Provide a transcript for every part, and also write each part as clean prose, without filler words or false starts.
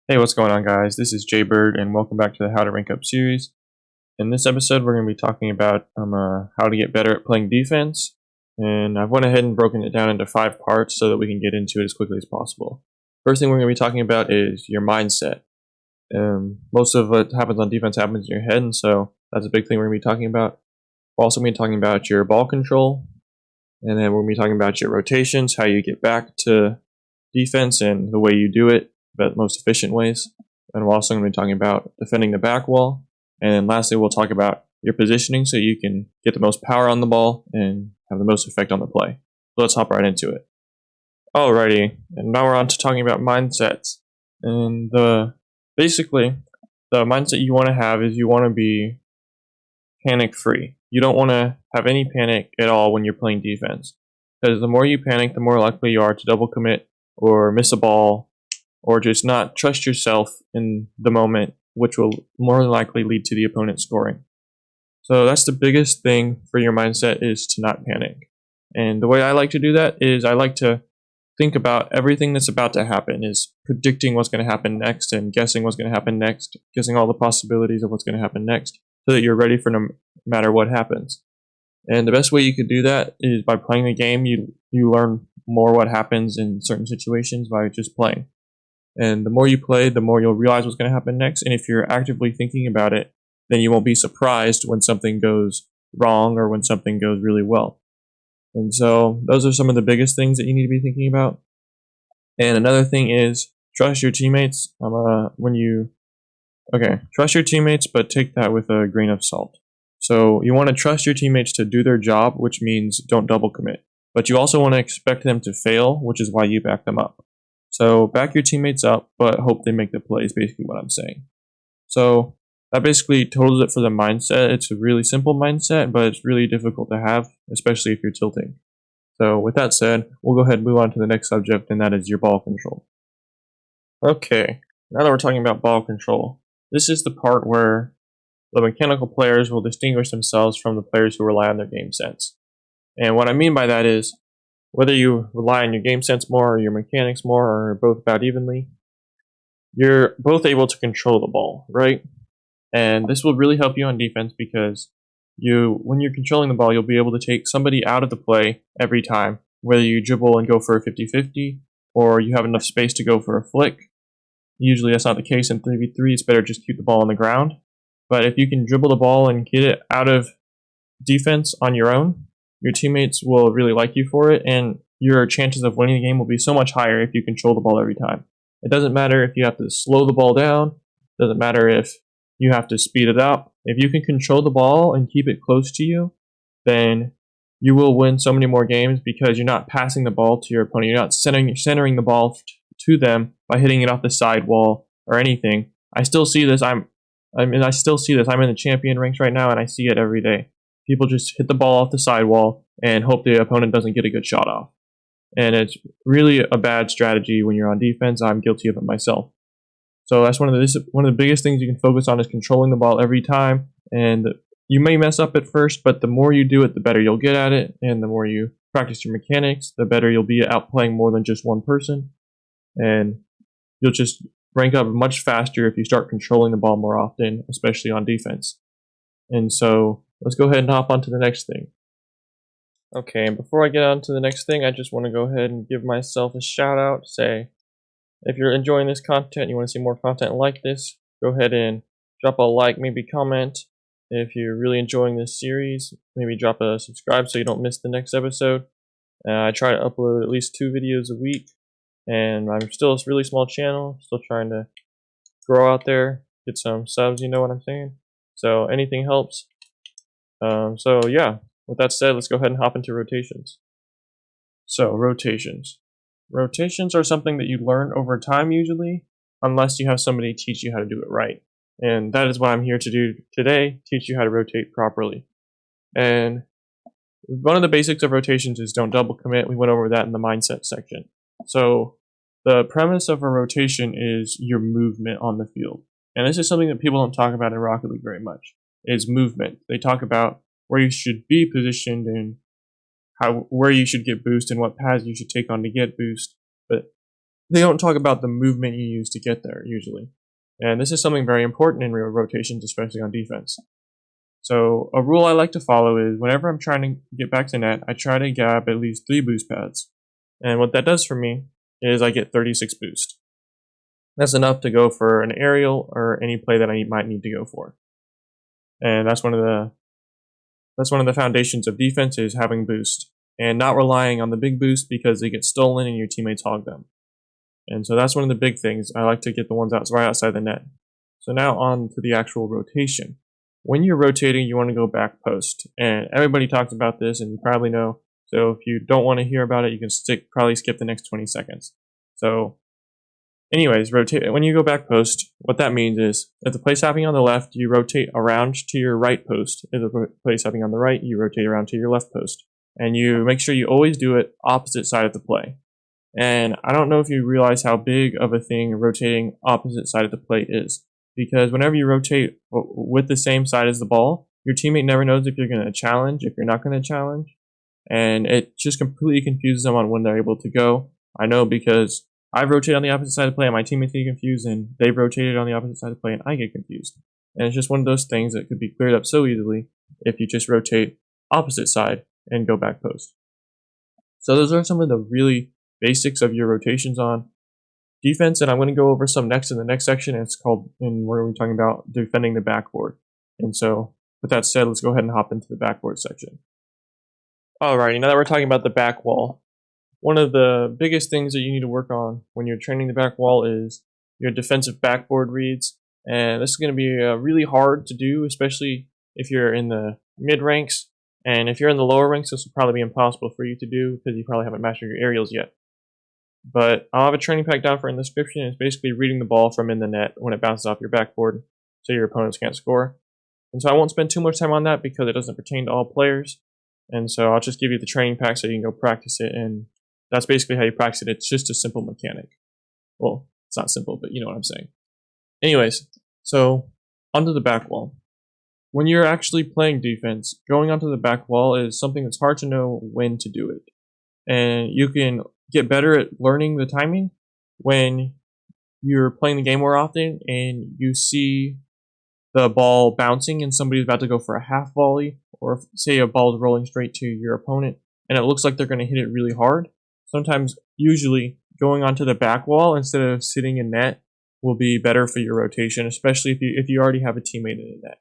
Hey, what's going on, guys? This is Jaybird, and welcome back to the How to Rank Up series. In this episode, we're going to be talking about how to get better at playing defense, and I've went ahead and broken it down into 5 parts so that we can get into it as quickly as possible. First thing we're going to be talking about is your mindset. Most of what happens on defense happens in your head, and so that's a big thing we're going to be talking about. We're also going to be talking about your ball control, and then we're going to be talking about your rotations, how you get back to defense, and the way you do it, but most efficient ways. And we're also going to be talking about defending the back wall. And then lastly, we'll talk about your positioning so you can get the most power on the ball and have the most effect on the play. So let's hop right into it. Alrighty, and now we're on to talking about mindsets. And basically, the mindset you want to have is you want to be panic free. You don't want to have any panic at all when you're playing defense. Because the more you panic, the more likely you are to double commit or miss a ball or just not trust yourself in the moment, which will more than likely lead to the opponent scoring. So that's the biggest thing for your mindset, is to not panic. And the way I like to do that is I like to think about everything that's about to happen, is predicting what's going to happen next and guessing what's going to happen next, guessing all the possibilities of what's going to happen next so that you're ready for no matter what happens. And the best way you could do that is by playing the game. You learn more what happens in certain situations by just playing. And the more you play, the more you'll realize what's going to happen next. And if you're actively thinking about it, then you won't be surprised when something goes wrong or when something goes really well. And so those are some of the biggest things that you need to be thinking about. And another thing is trust your teammates. Trust your teammates, but take that with a grain of salt. So you want to trust your teammates to do their job, which means don't double commit. But you also want to expect them to fail, which is why you back them up. So back your teammates up, but hope they make the play is basically what I'm saying. So that basically totals it for the mindset. It's a really simple mindset, but it's really difficult to have, especially if you're tilting. So with that said, we'll go ahead and move on to the next subject, and that is your ball control. Okay, now that we're talking about ball control, this is the part where the mechanical players will distinguish themselves from the players who rely on their game sense. And what I mean by that is, whether you rely on your game sense more or your mechanics more or both about evenly, you're both able to control the ball, right? And this will really help you on defense because when you're controlling the ball, you'll be able to take somebody out of the play every time, whether you dribble and go for a 50-50 or you have enough space to go for a flick. Usually that's not the case in 3v3. It's better just keep the ball on the ground. But if you can dribble the ball and get it out of defense on your own, your teammates will really like you for it, and your chances of winning the game will be so much higher if you control the ball every time. It doesn't matter if you have to slow the ball down. It doesn't matter if you have to speed it up. If you can control the ball and keep it close to you, then you will win so many more games because you're not passing the ball to your opponent. You're not centering the ball to them by hitting it off the side wall or anything. I still see this. I'm in the champion ranks right now, and I see it every day. People just hit the ball off the sidewall and hope the opponent doesn't get a good shot off. And it's really a bad strategy when you're on defense. I'm guilty of it myself. So that's one of the biggest things you can focus on is controlling the ball every time. And you may mess up at first, but the more you do it, the better you'll get at it. And the more you practice your mechanics, the better you'll be at outplaying more than just one person. And you'll just rank up much faster if you start controlling the ball more often, especially on defense. And so let's go ahead and hop on to the next thing. Okay, and before I get on to the next thing, I just want to go ahead and give myself a shout out. Say, if you're enjoying this content, you want to see more content like this, go ahead and drop a like, maybe comment. If you're really enjoying this series, maybe drop a subscribe so you don't miss the next episode. I try to upload at least 2 videos a week, and I'm still a really small channel, still trying to grow out there, get some subs, you know what I'm saying? So anything helps. So yeah, with that said, let's go ahead and hop into rotations. So rotations. Rotations are something that you learn over time usually, unless you have somebody teach you how to do it right. And that is what I'm here to do today, teach you how to rotate properly. And one of the basics of rotations is don't double commit. We went over that in the mindset section. So the premise of a rotation is your movement on the field. And this is something that people don't talk about in Rocket League very much, is movement. They talk about where you should be positioned and where you should get boost and what paths you should take on to get boost. But they don't talk about the movement you use to get there usually. And this is something very important in real rotations, especially on defense. So a rule I like to follow is whenever I'm trying to get back to net, I try to grab at least 3 boost pads. And what that does for me is I get 36 boost. That's enough to go for an aerial or any play that I might need to go for. And that's one of the foundations of defense is having boost and not relying on the big boost because they get stolen and your teammates hog them. And so that's one of the big things. I like to get the ones right outside the net. So now on to the actual rotation. When you're rotating, you want to go back post. And everybody talks about this and you probably know. So if you don't want to hear about it, you can probably skip the next 20 seconds. So anyways, rotate. When you go back post, what that means is if the play's happening on the left, you rotate around to your right post. If the play's happening on the right, you rotate around to your left post. And you make sure you always do it opposite side of the play. And I don't know if you realize how big of a thing rotating opposite side of the play is. Because whenever you rotate with the same side as the ball, your teammate never knows if you're going to challenge, if you're not going to challenge. And it just completely confuses them on when they're able to go. I know because I've rotated on the opposite side of the play and my teammates get confused, and they've rotated on the opposite side of the play and I get confused. And it's just one of those things that could be cleared up so easily if you just rotate opposite side and go back post. So those are some of the really basics of your rotations on defense, and I'm going to go over some next in the next section. And it's called, and we're talking about defending the backboard. And so, with that said, let's go ahead and hop into the backboard section. Alrighty, now that we're talking about the back wall, one of the biggest things that you need to work on when you're training the back wall is your defensive backboard reads. And this is going to be really hard to do, especially if you're in the mid ranks. And if you're in the lower ranks, this will probably be impossible for you to do because you probably haven't mastered your aerials yet. But I'll have a training pack down for in the description. It's basically reading the ball from in the net when it bounces off your backboard so your opponents can't score. And so I won't spend too much time on that because it doesn't pertain to all players. And so I'll just give you the training pack so you can go practice it. And that's basically how you practice it. It's just a simple mechanic. Well, it's not simple, but you know what I'm saying. Anyways, so onto the back wall. When you're actually playing defense, going onto the back wall is something that's hard to know when to do it. And you can get better at learning the timing when you're playing the game more often and you see the ball bouncing and somebody's about to go for a half volley, or say a ball is rolling straight to your opponent and it looks like they're going to hit it really hard. Sometimes, usually, going onto the back wall instead of sitting in net will be better for your rotation, especially if you already have a teammate in the net.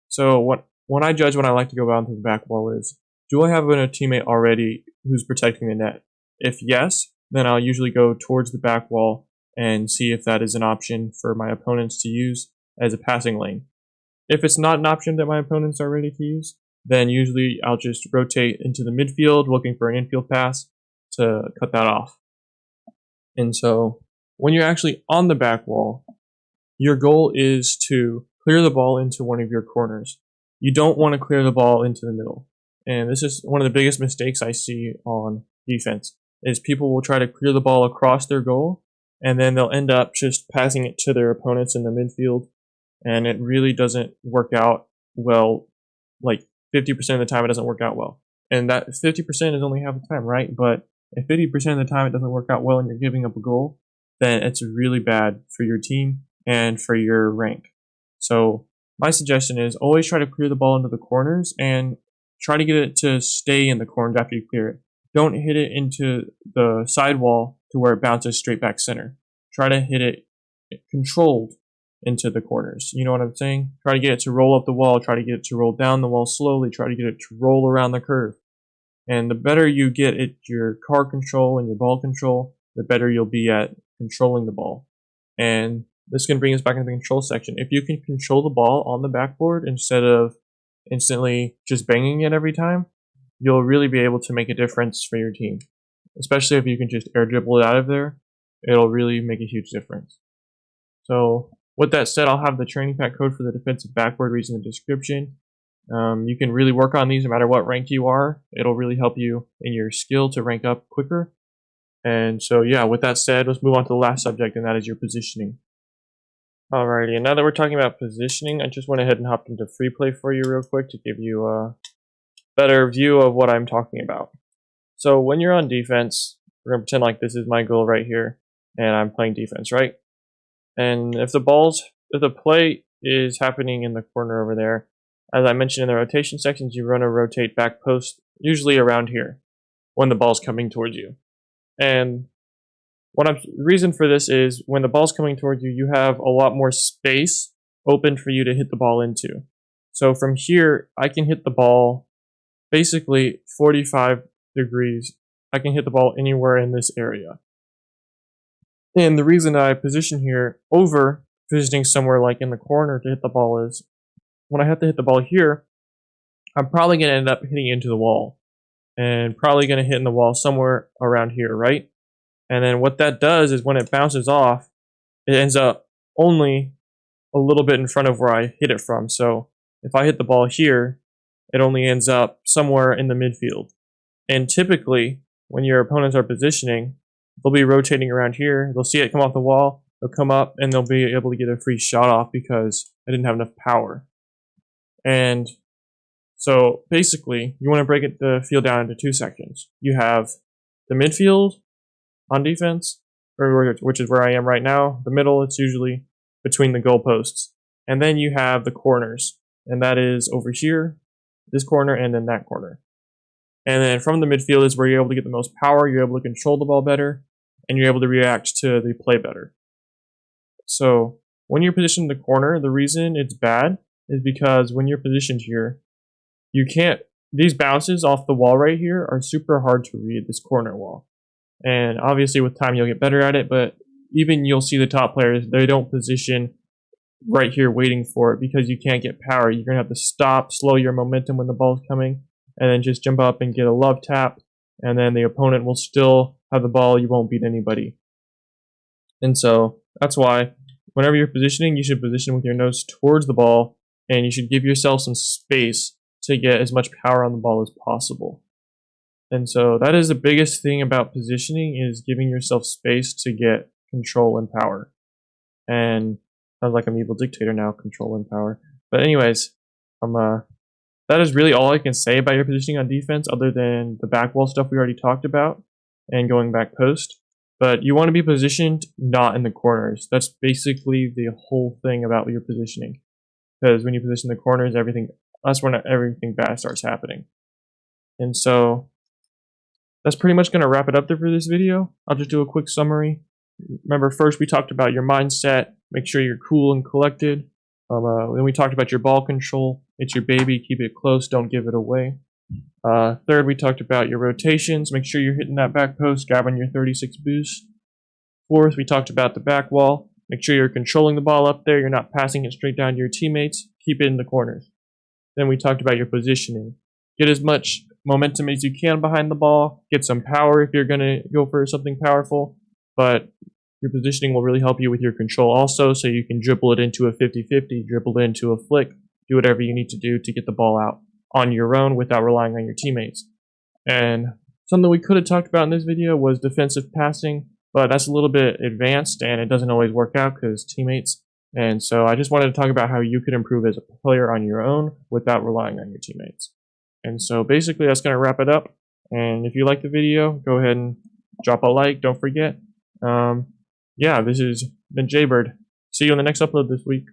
So when I judge when I like to go onto the back wall is, do I have a teammate already who's protecting the net? If yes, then I'll usually go towards the back wall and see if that is an option for my opponents to use as a passing lane. If it's not an option that my opponents are ready to use, then usually I'll just rotate into the midfield looking for an infield pass to cut that off. And so when you're actually on the back wall, your goal is to clear the ball into one of your corners. You don't want to clear the ball into the middle. And this is one of the biggest mistakes I see on defense, is people will try to clear the ball across their goal, and then they'll end up just passing it to their opponents in the midfield, and it really doesn't work out well. Like 50% of the time, it doesn't work out well. And that 50% is only half the time, right? But if 50% of the time it doesn't work out well and you're giving up a goal, then it's really bad for your team and for your rank. So my suggestion is always try to clear the ball into the corners and try to get it to stay in the corners after you clear it. Don't hit it into the sidewall to where it bounces straight back center. Try to hit it controlled into the corners. You know what I'm saying? Try to get it to roll up the wall. Try to get it to roll down the wall slowly. Try to get it to roll around the curve. And the better you get at your car control and your ball control, the better you'll be at controlling the ball. And this can bring us back into the control section. If you can control the ball on the backboard instead of instantly just banging it every time, you'll really be able to make a difference for your team. Especially if you can just air dribble it out of there, it'll really make a huge difference. So with that said, I'll have the training pack code for the defensive backboard reads in the description. You can really work on these no matter what rank you are. It'll really help you in your skill to rank up quicker. And so yeah, with that said, let's move on to the last subject, and that is your positioning. Alrighty, and now that we're talking about positioning, I just went ahead and hopped into free play for you real quick to give you a better view of what I'm talking about. So when you're on defense, we're going to pretend like this is my goal right here. and I'm playing defense, right? And if the play is happening in the corner over there, as I mentioned in the rotation sections, you want to rotate back post, usually around here, when the ball's coming towards you. And the reason for this is when the ball's coming towards you, you have a lot more space open for you to hit the ball into. So from here, I can hit the ball basically 45 degrees. I can hit the ball anywhere in this area. And the reason I position here over positioning somewhere like in the corner to hit the ball is when I have to hit the ball here, I'm probably going to end up hitting into the wall and probably going to hit in the wall somewhere around here, right? And then what that does is when it bounces off, it ends up only a little bit in front of where I hit it from. So if I hit the ball here, it only ends up somewhere in the midfield. And typically, when your opponents are positioning, they'll be rotating around here. They'll see it come off the wall. They'll come up and they'll be able to get a free shot off because I didn't have enough power. And so basically, you want to break the field down into two sections. You have the midfield on defense, which is where I am right now. The middle, it's usually between the goalposts. And then you have the corners, and that is over here, this corner, and then that corner. And then from the midfield is where you're able to get the most power, you're able to control the ball better, and you're able to react to the play better. So when you're positioned in the corner, the reason it's bad is because when you're positioned here, these bounces off the wall right here are super hard to read, this corner wall. And obviously with time you'll get better at it, but even you'll see the top players, they don't position right here waiting for it because you can't get power. You're going to have to stop, slow your momentum when the ball's coming, and then just jump up and get a love tap, and then the opponent will still have the ball. You won't beat anybody. And so that's why whenever you're positioning, you should position with your nose towards the ball, and you should give yourself some space to get as much power on the ball as possible. And so that is the biggest thing about positioning, is giving yourself space to get control and power. And sounds like I'm evil dictator now, control and power. But anyways, that is really all I can say about your positioning on defense, other than the back wall stuff we already talked about and going back post. But you want to be positioned not in the corners. That's basically the whole thing about your positioning. Because when you position the corners, that's when everything bad starts happening. And so that's pretty much going to wrap it up there for this video. I'll just do a quick summary. Remember, first we talked about your mindset. Make sure you're cool and collected. Then we talked about your ball control. It's your baby. Keep it close. Don't give it away. Third, we talked about your rotations. Make sure you're hitting that back post, grabbing your 36 boost. Fourth, we talked about the back wall. Make sure you're controlling the ball up there. You're not passing it straight down to your teammates. Keep it in the corners. Then we talked about your positioning. Get as much momentum as you can behind the ball. Get some power if you're going to go for something powerful. But your positioning will really help you with your control also, so you can dribble it into a 50-50, dribble it into a flick, do whatever you need to do to get the ball out on your own without relying on your teammates. And something we could have talked about in this video was defensive passing, but that's a little bit advanced and it doesn't always work out because teammates. And so I just wanted to talk about how you could improve as a player on your own without relying on your teammates. And so basically that's going to wrap it up. And if you like the video, go ahead and drop a like. Don't forget. Yeah, this has been Jaybird. See you on the next upload this week.